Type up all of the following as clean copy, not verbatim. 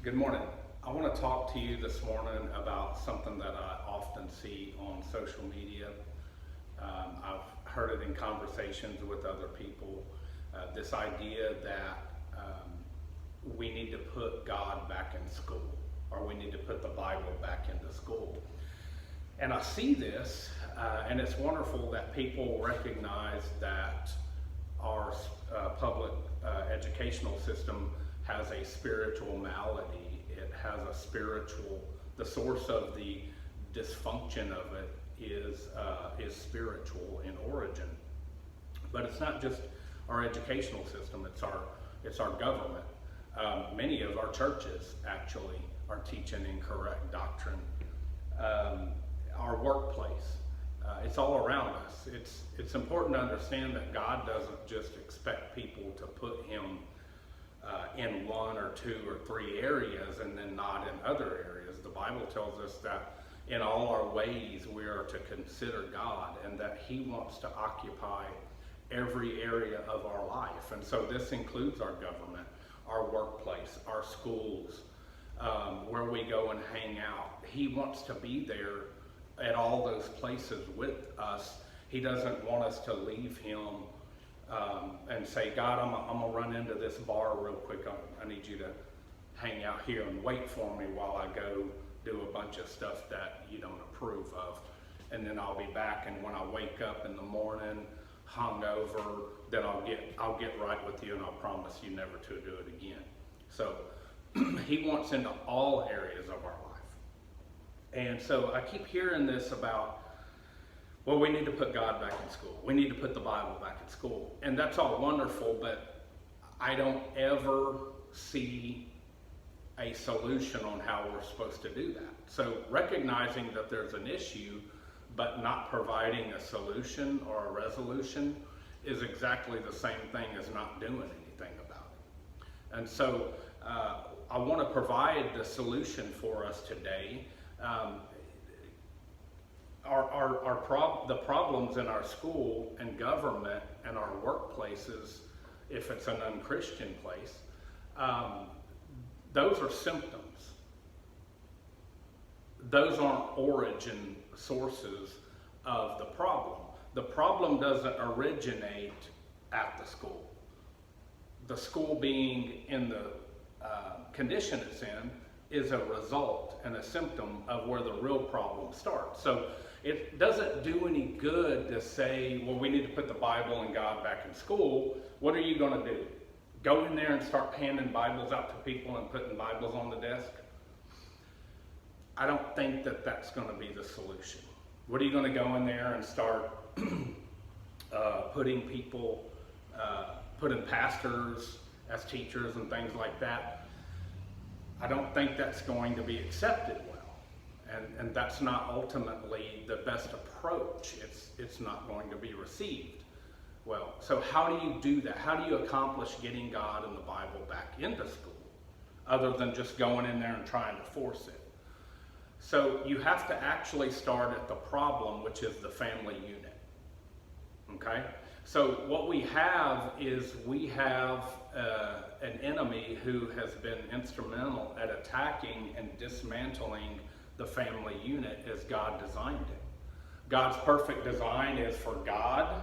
Good morning. I want to talk to you this morning about something that I often see on social media. I've heard it in conversations with other people. This idea that we need to put God back in school, or we need to put the Bible back into school. And I see this, and it's wonderful that people recognize that our public educational system has a spiritual malady. It has the source of the dysfunction of it is spiritual in origin. But it's not just our educational system, it's our government. Many of our churches actually are teaching incorrect doctrine. Our workplace, it's all around us. It's important to understand that God doesn't just expect people to put him in one or two or three areas and then not in other areas. The Bible tells us that in all our ways we are to consider God, and that he wants to occupy every area of our life. And so this includes our government, our workplace, our schools, where we go and hang out. He wants to be there at all those places with us. He doesn't want us to leave him and say, God, I'm going to run into this bar real quick. I need you to hang out here and wait for me while I go do a bunch of stuff that you don't approve of. And then I'll be back, and when I wake up in the morning hungover, then I'll get right with you, and I'll promise you never to do it again. So he wants into all areas of our life. And so I keep hearing this about, well, we need to put God back in school. We need to put the Bible back in school. And that's all wonderful, but I don't ever see a solution on how we're supposed to do that. So recognizing that there's an issue, but not providing a solution or a resolution is exactly the same thing as not doing anything about it. And so I want to provide the solution for us today. The problems in our school and government and our workplaces, if it's an unchristian place, those are symptoms. Those aren't origin sources of the problem. The problem doesn't originate at the school. The school being in the condition it's in is a result and a symptom of where the real problem starts. So it doesn't do any good to say, well, we need to put the Bible and God back in school. What are you going to do? Go in there and start handing Bibles out to people and putting Bibles on the desk? I don't think that that's going to be the solution. What are you going to go in there and start putting pastors as teachers and things like that? I don't think that's going to be accepted well. And that's not ultimately the best approach. It's not going to be received well. So how do you do that? How do you accomplish getting God and the Bible back into school, other than just going in there and trying to force it? So you have to actually start at the problem, which is the family unit. Okay? So what we have is an enemy who has been instrumental at attacking and dismantling the family unit as God designed it. God's perfect design is for God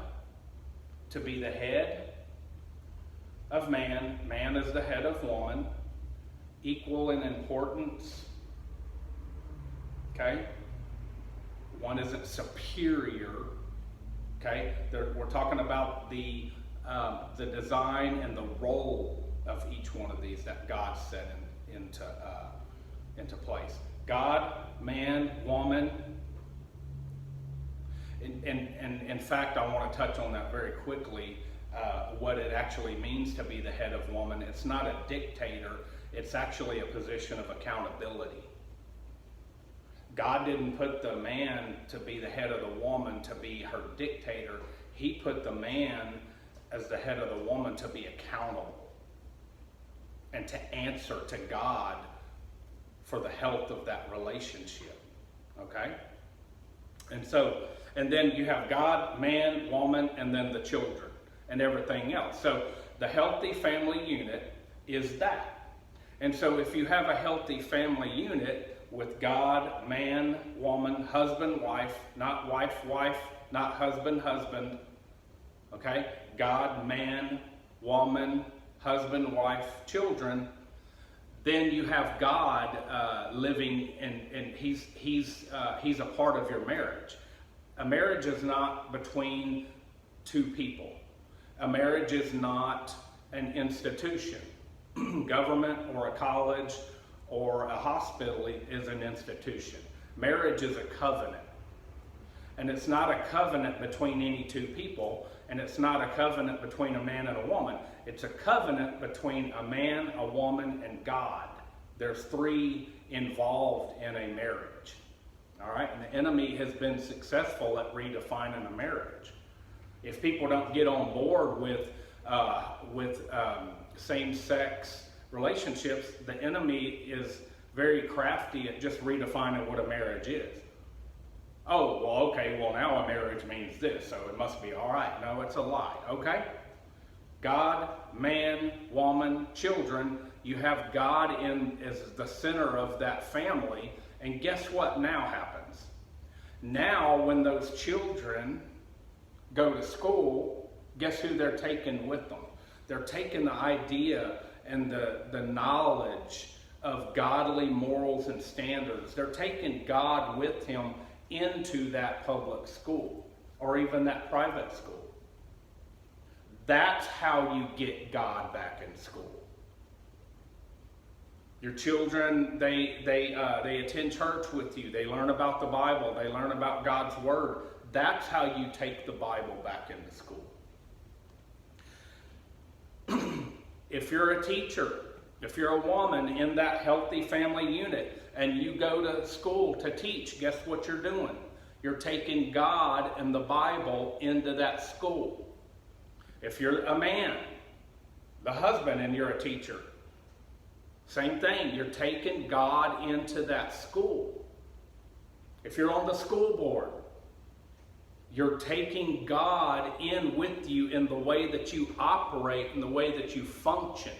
to be the head of man. Man is the head of woman, equal in importance. Okay? One isn't superior. Okay? We're talking about the design and the role of each one of these that God set into place. God, man, woman. And in fact, I want to touch on that very quickly, what it actually means to be the head of woman. It's not a dictator, it's actually a position of accountability. God didn't put the man to be the head of the woman to be her dictator. He put the man as the head of the woman to be accountable and to answer to God for the health of that relationship. Okay? And then you have God, man, woman, and then the children and everything else. So the healthy family unit is that. And so if you have a healthy family unit with God, man, woman, husband, wife, not wife, wife, not husband, husband, okay? God, man, woman, husband, wife, children, then you have God living, and he's a part of your marriage. A marriage is not between two people. A marriage is not an institution. Government or a college or a hospital is an institution. Marriage is a covenant. And it's not a covenant between any two people, and it's not a covenant between a man and a woman. It's a covenant between a man, a woman, and God. There's three involved in a marriage. All right? And the enemy has been successful at redefining a marriage. If people don't get on board with same-sex relationships, the enemy is very crafty at just redefining what a marriage is. Oh, well, okay, well, now a marriage means this, so it must be all right. No, it's a lie, okay? God, man, woman, children, you have God as the center of that family, and guess what now happens? Now, when those children go to school, guess who they're taking with them? They're taking the idea and the knowledge of godly morals and standards. They're taking God with him into that public school or even that private school. That's how you get God back in school. Your children, they attend church with you. They learn about the Bible. They learn about God's Word. That's how you take the Bible back into school. If you're a teacher, if you're a woman in that healthy family unit and you go to school to teach, guess what you're doing? You're taking God and the Bible into that school. If you're a man, the husband, and you're a teacher, same thing. You're taking God into that school. If you're on the school board, you're taking God in with you in the way that you operate, in the way that you function.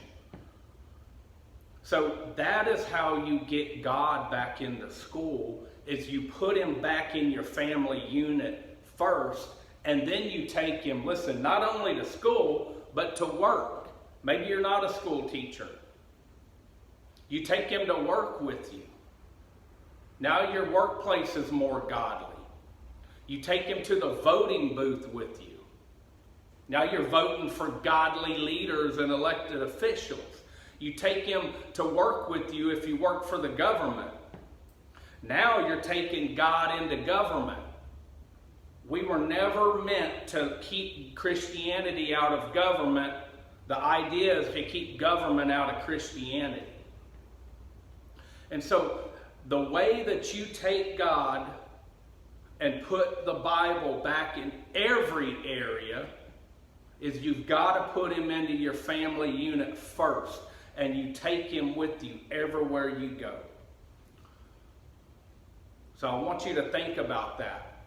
So that is how you get God back into school, is you put him back in your family unit first, and then you take him, listen, not only to school, but to work. Maybe you're not a school teacher. You take him to work with you. Now your workplace is more godly. You take him to the voting booth with you. Now you're voting for godly leaders and elected officials. You take him to work with you if you work for the government. Now you're taking God into government. We were never meant to keep Christianity out of government. The idea is to keep government out of Christianity. And so the way that you take God and put the Bible back in every area is you've got to put him into your family unit first, and you take him with you everywhere you go. So I want you to think about that.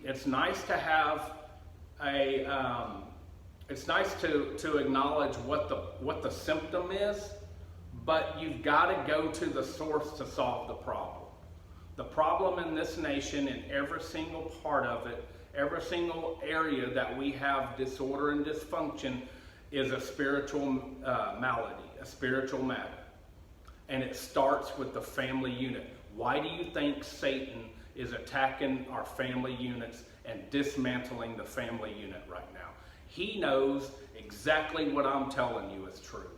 It's nice to have it's nice to acknowledge what the symptom is, but you've got to go to the source to solve the problem. The problem in this nation, in every single part of it, every single area that we have disorder and dysfunction, is a spiritual malady, a spiritual matter. And it starts with the family unit. Why do you think Satan is attacking our family units and dismantling the family unit right now? He knows exactly what I'm telling you is true.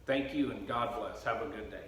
Thank you, and God bless. Have a good day.